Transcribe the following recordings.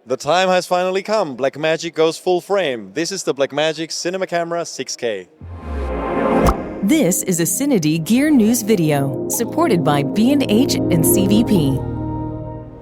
The time has finally come. Blackmagic goes full frame. This is the Blackmagic Cinema Camera 6K. This is a CineD Gear News video, supported by B&H and CVP.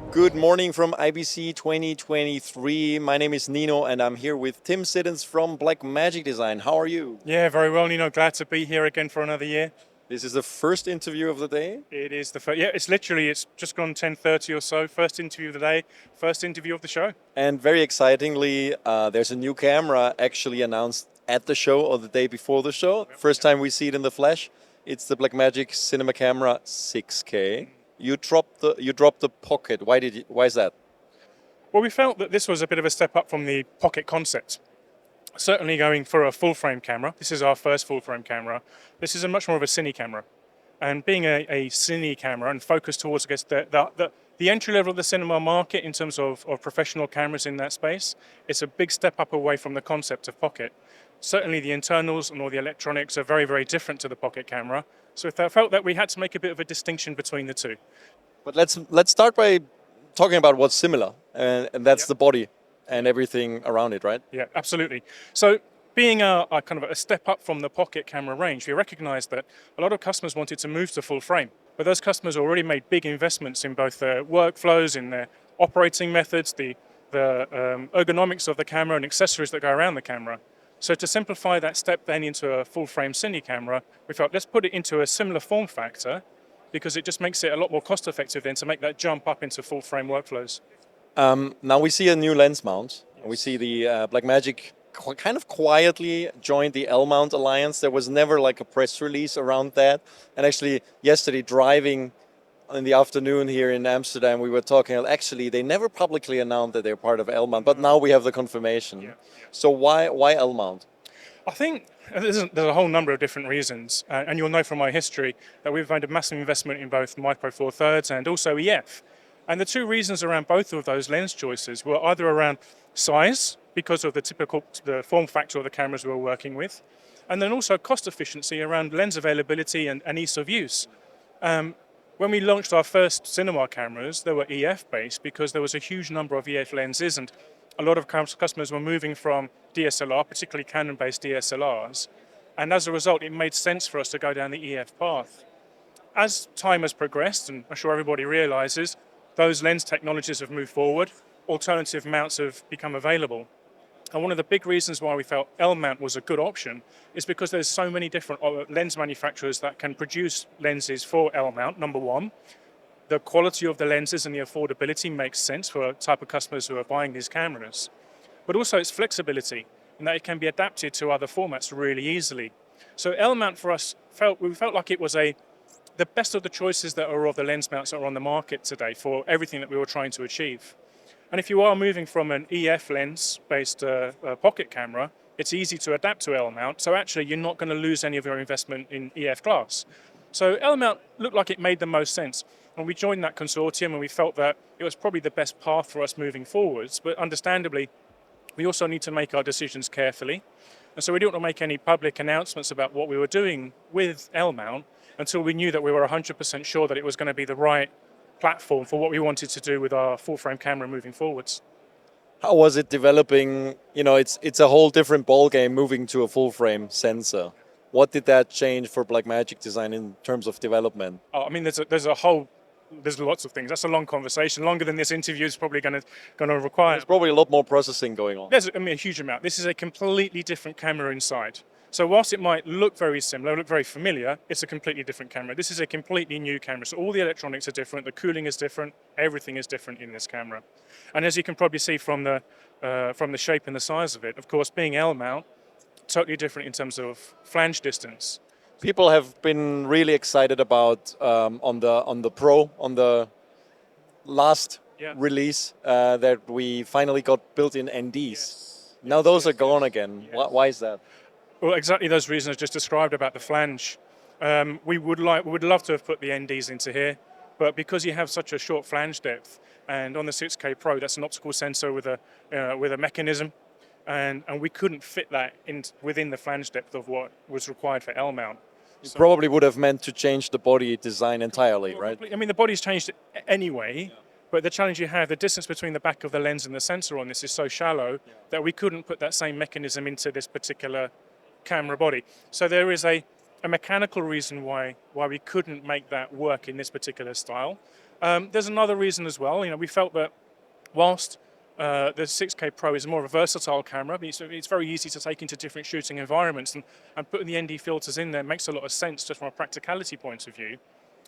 Good morning from IBC 2023. My name is Nino and I'm here with Tim Siddons from Blackmagic Design. How are you? Yeah, very well, Nino. Glad to be here again for another year. This is the first interview of the day? It is the first. Yeah, it's just gone 10:30 or so. First interview of the day, first interview of the show. And very excitingly, there's a new camera actually announced at the show or the day before the show. First time we see it in the flesh. It's the Blackmagic Cinema Camera 6K. You dropped the pocket. Why is that? Well, we felt that this was a bit of a step up from the pocket concept. Certainly going for a full-frame camera. This is our first full-frame camera. This is a much more of a cine camera. And being a cine camera and focused towards, I guess, the entry level of the cinema market in terms of professional cameras in that space, it's a big step up away from the concept of pocket. Certainly the internals and all the electronics are very, very different to the pocket camera. So I felt that we had to make a bit of a distinction between the two. But let's start by talking about what's similar, and that's the body and everything around it, right? Yeah, absolutely. So being a kind of a step up from the pocket camera range, we recognized that a lot of customers wanted to move to full frame, but those customers already made big investments in both their workflows, in their operating methods, the ergonomics of the camera and accessories that go around the camera. So to simplify that step then into a full frame cine camera, we felt let's put it into a similar form factor because it just makes it a lot more cost effective then to make that jump up into full frame workflows. Now we see a new lens mount. We see the Blackmagic kind of quietly joined the LMount alliance. There was never like a press release around that. And actually yesterday driving in the afternoon here in Amsterdam, we were talking, actually they never publicly announced that they're part of LMount, but now we have the confirmation. Yeah. So why LMount? I think there's a whole number of different reasons. And you'll know from my history that we've made a massive investment in both Micro Four Thirds and also EF. And the two reasons around both of those lens choices were either around size, because of the form factor of the cameras we were working with, and then also cost efficiency around lens availability and ease of use. When we launched our first cinema cameras, they were EF based because there was a huge number of EF lenses and a lot of customers were moving from DSLR, particularly Canon-based DSLRs. And as a result, it made sense for us to go down the EF path. As time has progressed, and I'm sure everybody realizes, those lens technologies have moved forward, alternative mounts have become available. And one of the big reasons why we felt LMount was a good option is because there's so many different lens manufacturers that can produce lenses for LMount, number one. The quality of the lenses and the affordability makes sense for type of customers who are buying these cameras. But also its flexibility, in that it can be adapted to other formats really easily. So LMount for us, we felt like it was the best of the choices that are of the lens mounts that are on the market today for everything that we were trying to achieve. And if you are moving from an EF lens-based pocket camera, it's easy to adapt to L-mount, so actually you're not going to lose any of your investment in EF glass. So L-mount looked like it made the most sense. And we joined that consortium and we felt that it was probably the best path for us moving forwards, but understandably, we also need to make our decisions carefully. And so we didn't want to make any public announcements about what we were doing with L-mount until we knew that we were 100% sure that it was going to be the right platform for what we wanted to do with our full-frame camera moving forwards. How was it developing? You know, it's a whole different ballgame moving to a full-frame sensor. What did that change for Blackmagic Design in terms of development? I mean, there's lots of things. That's a long conversation, longer than this interview is probably going to require. There's probably a lot more processing going on. There's, a huge amount. This is a completely different camera inside. So whilst it might look very similar, look very familiar, it's a completely different camera. This is a completely new camera. So all the electronics are different, the cooling is different, everything is different in this camera. And as you can probably see from the shape and the size of it, of course, being L-mount, totally different in terms of flange distance. People have been really excited about on the last release that we finally got built-in NDs. Yes. Now those are gone again. Yes. Why is that? Well, exactly those reasons I just described about the flange. We would love to have put the NDs into here, but because you have such a short flange depth, and on the 6K Pro, that's an optical sensor with a mechanism, and we couldn't fit that within the flange depth of what was required for L-mount. You probably would have meant to change the body design entirely, right? I mean, the body's changed anyway, But the challenge you have, the distance between the back of the lens and the sensor on this is so shallow that we couldn't put that same mechanism into this particular camera body. So there is a mechanical reason why we couldn't make that work in this particular style. There's another reason as well. We felt that whilst the 6K Pro is more of a versatile camera, it's very easy to take into different shooting environments, and putting the ND filters in there makes a lot of sense just from a practicality point of view.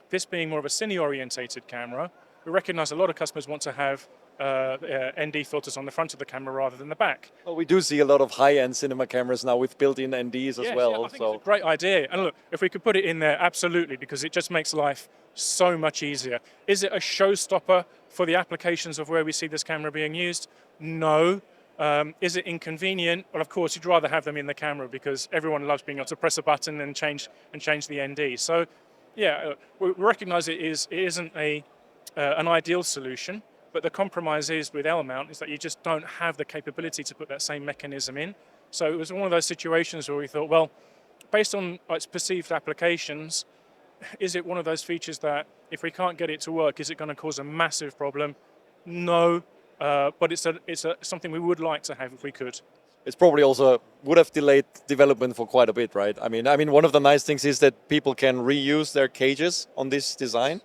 This being more of a cine-orientated camera, we recognize a lot of customers want to have ND filters on the front of the camera rather than the back. Well, we do see a lot of high-end cinema cameras now with built-in NDs as well. Yeah, I think it's a great idea. And look, if we could put it in there, absolutely, because it just makes life so much easier. Is it a showstopper for the applications of where we see this camera being used? No. Is it inconvenient? Well, of course, you'd rather have them in the camera because everyone loves being able to press a button and change the ND. So, yeah, we recognize it isn't an ideal solution, but the compromise is with LMount is that you just don't have the capability to put that same mechanism in. So it was one of those situations where we thought, well, based on its perceived applications, is it one of those features that if we can't get it to work, is it going to cause a massive problem? No, but it's something we would like to have if we could. It's probably also would have delayed development for quite a bit, right? I mean, one of the nice things is that people can reuse their cages on this design.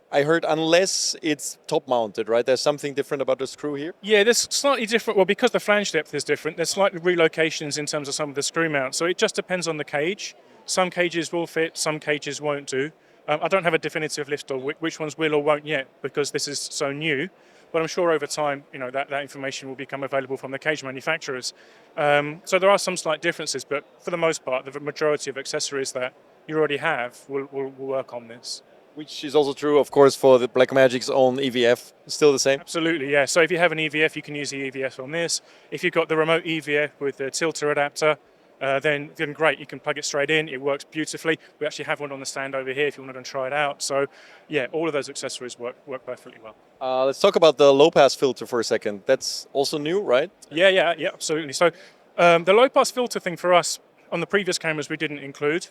I heard unless it's top mounted, right? There's something different about the screw here? Yeah, there's slightly different. Well, because the flange depth is different, there's slightly relocations in terms of some of the screw mounts. So it just depends on the cage. Some cages will fit, some cages won't do. I don't have a definitive list of which ones will or won't yet because this is so new. But I'm sure over time, that information will become available from the cage manufacturers. So there are some slight differences, but for the most part, the majority of accessories that you already have will work on this. Which is also true, of course, for the Blackmagic's own EVF. Still the same? Absolutely, yeah. So if you have an EVF, you can use the EVF on this. If you've got the remote EVF with the tilter adapter, then great, you can plug it straight in. It works beautifully. We actually have one on the stand over here if you want to go and try it out. So yeah, all of those accessories work perfectly well. Let's talk about the low-pass filter for a second. That's also new, right? Yeah, absolutely. So the low-pass filter thing for us, on the previous cameras we didn't include.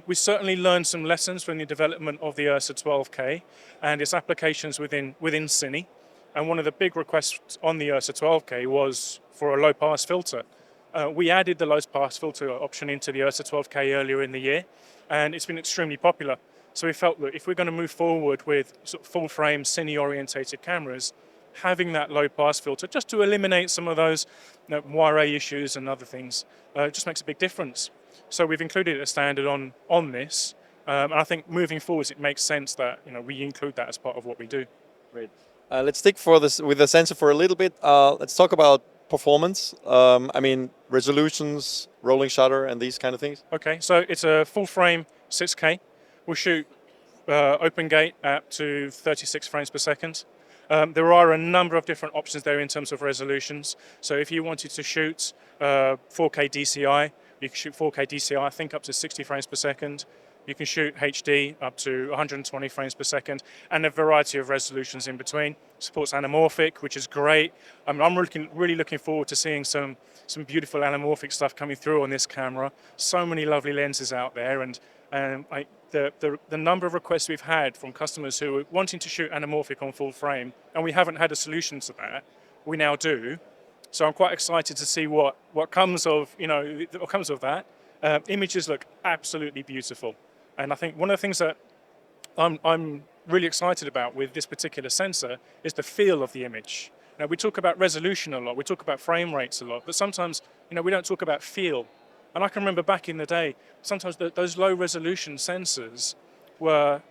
We certainly learned some lessons from the development of the Ursa 12K and its applications within Cine. And one of the big requests on the Ursa 12K was for a low-pass filter. We added the low-pass filter option into the Ursa 12K earlier in the year, and it's been extremely popular. So we felt that if we're going to move forward with sort of full-frame cine-orientated cameras, having that low-pass filter just to eliminate some of those moire issues and other things just makes a big difference. So we've included it as standard on this, and I think moving forwards it makes sense that we include that as part of what we do. Great. Let's stick with the sensor for a little bit. Let's talk about performance. Resolutions, rolling shutter, and these kind of things. Okay, so it's a full-frame 6K. We'll shoot open gate up to 36 frames per second. There are a number of different options there in terms of resolutions. So if you wanted to shoot 4K DCI, you can shoot 4K DCI, I think up to 60 frames per second. You can shoot HD up to 120 frames per second, and a variety of resolutions in between. Supports anamorphic, which is great. I'm really looking forward to seeing some beautiful anamorphic stuff coming through on this camera. So many lovely lenses out there, and the number of requests we've had from customers who are wanting to shoot anamorphic on full frame, and we haven't had a solution to that. We now do. So I'm quite excited to see what comes of that. Images look absolutely beautiful, and I think one of the things that I'm really excited about with this particular sensor is the feel of the image. Now we talk about resolution a lot, we talk about frame rates a lot, but sometimes we don't talk about feel. And I can remember back in the day, sometimes those low resolution sensors were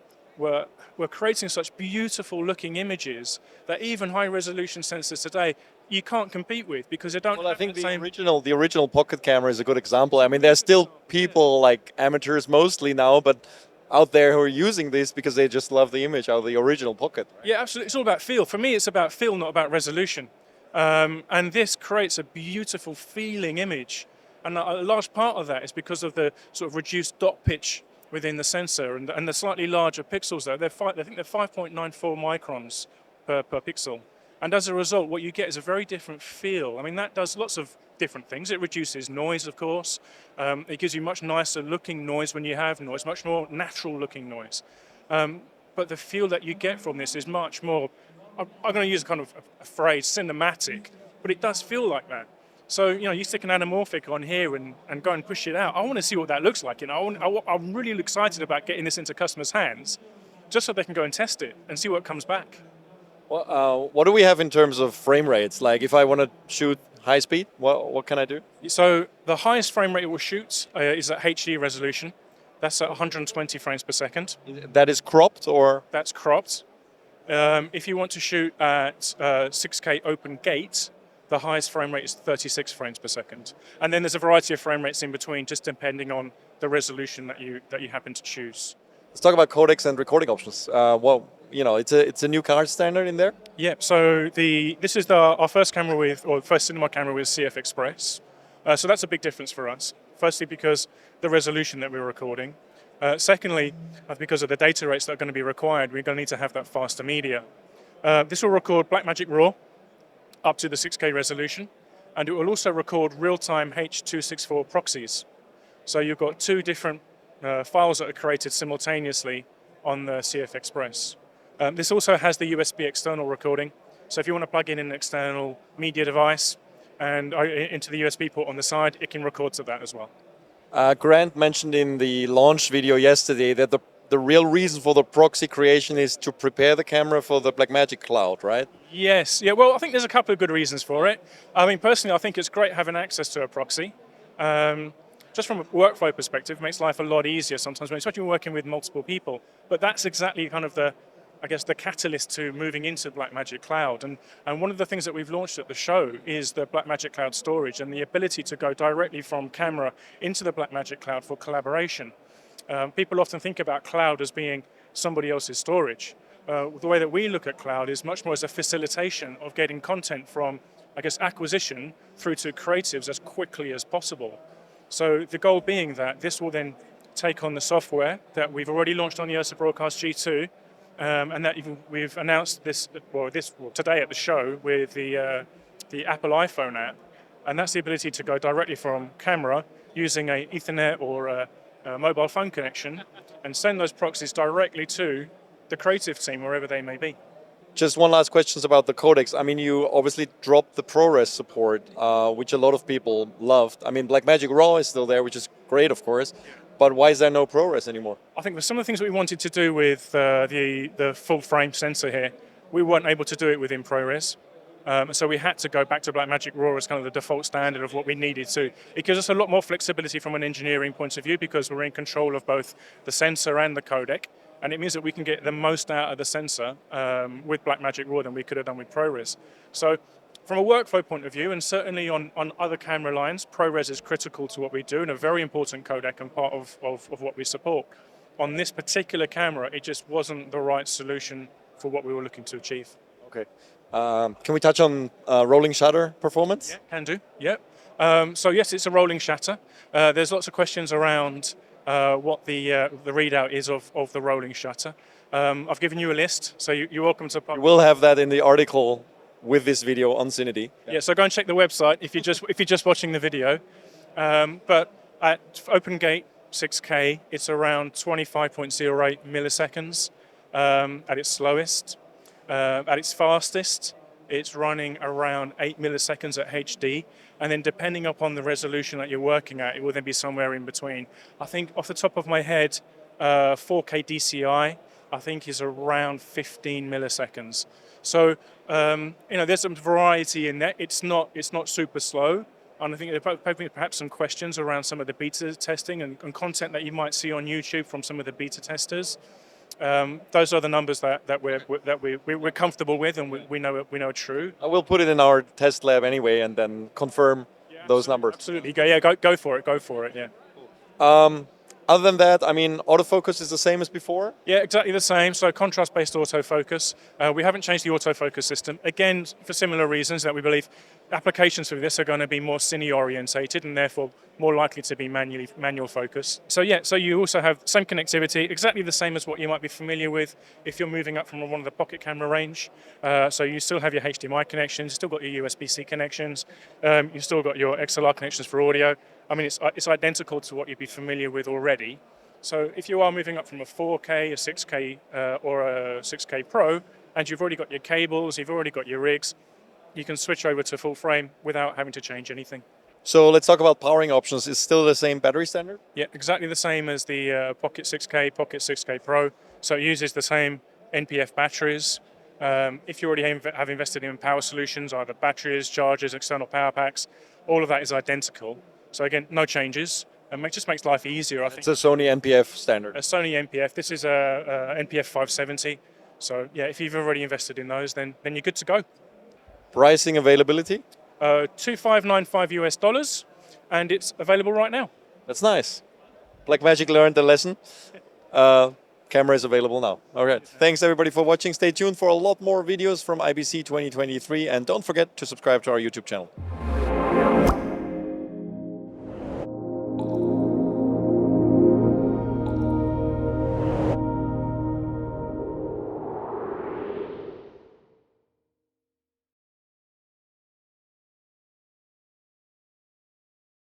creating such beautiful looking images that even high resolution sensors today you can't compete with because they don't. Well, I think the original pocket camera is a good example. I mean, there's still people like amateurs mostly now, but out there who are using this because they just love the image out of the original pocket. Right? Yeah, absolutely. It's all about feel. For me, it's about feel, not about resolution. And this creates a beautiful feeling image. And a large part of that is because of the sort of reduced dot pitch within the sensor and the slightly larger pixels there. I think they're 5.94 microns per pixel. And as a result, what you get is a very different feel. I mean, that does lots of different things. It reduces noise, of course. It gives you much nicer looking noise when you have noise, much more natural looking noise. But the feel that you get from this is much more I'm going to use kind of a phrase, cinematic, but it does feel like that. So, you stick an anamorphic on here and go and push it out. I want to see what that looks like. I'm really excited about getting this into customers' hands just so they can go and test it and see what comes back. Well, what do we have in terms of frame rates? Like if I want to shoot high speed, what can I do? So the highest frame rate it will shoot is at HD resolution. That's at 120 frames per second. That is cropped or? That's cropped. If you want to shoot at 6K open gate, the highest frame rate is 36 frames per second. And then there's a variety of frame rates in between, just depending on the resolution that you happen to choose. Let's talk about codecs and recording options. It's a new card standard in there. Yeah. So this is our first camera first cinema camera with CF Express. So that's a big difference for us. Firstly, because the resolution that we're recording. Secondly, because of the data rates that are going to be required, we're going to need to have that faster media. This will record Blackmagic RAW up to the 6K resolution, and it will also record real-time H.264 proxies. So you've got two different files that are created simultaneously on the CF Express. This also has the USB external recording. So if you want to plug in an external media device and into the USB port on the side, it can record to that as well. Grant mentioned in the launch video yesterday that the real reason for the proxy creation is to prepare the camera for the Blackmagic cloud, right? Yes. Yeah. Well, I think there's a couple of good reasons for it. I mean, personally, I think it's great having access to a proxy. Just from a workflow perspective, it makes life a lot easier sometimes, especially when working with multiple people. But that's exactly kind of the catalyst to moving into Blackmagic Cloud. And one of the things that we've launched at the show is the Blackmagic Cloud storage and the ability to go directly from camera into the Blackmagic Cloud for collaboration. People often think about cloud as being somebody else's storage. The way that we look at cloud is much more as a facilitation of getting content from, acquisition through to creatives as quickly as possible. So the goal being that this will then take on the software that we've already launched on the Ursa Broadcast G2, and that we've announced today at the show with the Apple iPhone app, and that's the ability to go directly from camera using a Ethernet or a mobile phone connection and send those proxies directly to the creative team wherever they may be. Just one last question about the codecs. I mean, you obviously dropped the ProRes support, which a lot of people loved. I mean, Blackmagic RAW is still there, which is great, of course. But why is there no ProRes anymore? I think with some of the things that we wanted to do with the full frame sensor here, we weren't able to do it within ProRes. So we had to go back to Blackmagic RAW as kind of the default standard of what we needed to. It gives us a lot more flexibility from an engineering point of view because we're in control of both the sensor and the codec. And it means that we can get the most out of the sensor with Blackmagic RAW than we could have done with ProRes. So from a workflow point of view, and certainly on other camera lines, ProRes is critical to what we do and a very important codec and part of what we support. On this particular camera, it just wasn't the right solution for what we were looking to achieve. Okay. Can we touch on rolling shutter performance? Yeah, can do. Yeah. So yes, it's a rolling shutter. There's lots of questions around what the readout is of the rolling shutter. I've given you a list, so you're welcome to. We'll have that in the article with this video on CineD. Yeah. So go and check the website if you're just watching the video. But at open gate 6K, it's around 25.08 milliseconds at its slowest. At its fastest, it's running around 8 milliseconds at HD, and then depending upon the resolution that you're working at, it will then be somewhere in between. I think off the top of my head, 4K DCI, I think is around 15 milliseconds. So, there's some variety in that. It's not super slow. And I think there are perhaps some questions around some of the beta testing and content that you might see on YouTube from some of the beta testers. Those are the numbers that we're comfortable with and we know are true. I will put it in our test lab anyway and then confirm those numbers. Absolutely, go for it. Yeah. Other than that, I mean, autofocus is the same as before? Yeah, exactly the same. So contrast-based autofocus. We haven't changed the autofocus system. Again, for similar reasons that we believe applications for this are going to be more cine-orientated and therefore more likely to be manual focus. So you also have same connectivity, exactly the same as what you might be familiar with if you're moving up from one of the pocket camera range. So you still have your HDMI connections, you still got your USB-C connections, you've still got your XLR connections for audio. I mean, it's identical to what you'd be familiar with already. So if you are moving up from a 4K, a 6K, or a 6K Pro, and you've already got your cables, you've already got your rigs, you can switch over to full frame without having to change anything. So let's talk about powering options. Is still the same battery standard? Yeah, exactly the same as the Pocket 6K, Pocket 6K Pro. So it uses the same NPF batteries. If you already have invested in power solutions, either batteries, chargers, external power packs, all of that is identical. So again, no changes, and it just makes life easier, I think. It's a Sony NPF standard. A Sony NPF. This is a NPF 570. So yeah, if you've already invested in those, then you're good to go. Pricing availability? $2,595 US, and it's available right now. That's nice. Blackmagic learned the lesson. Camera is available now. All right. Thanks everybody for watching. Stay tuned for a lot more videos from IBC 2023, and don't forget to subscribe to our YouTube channel.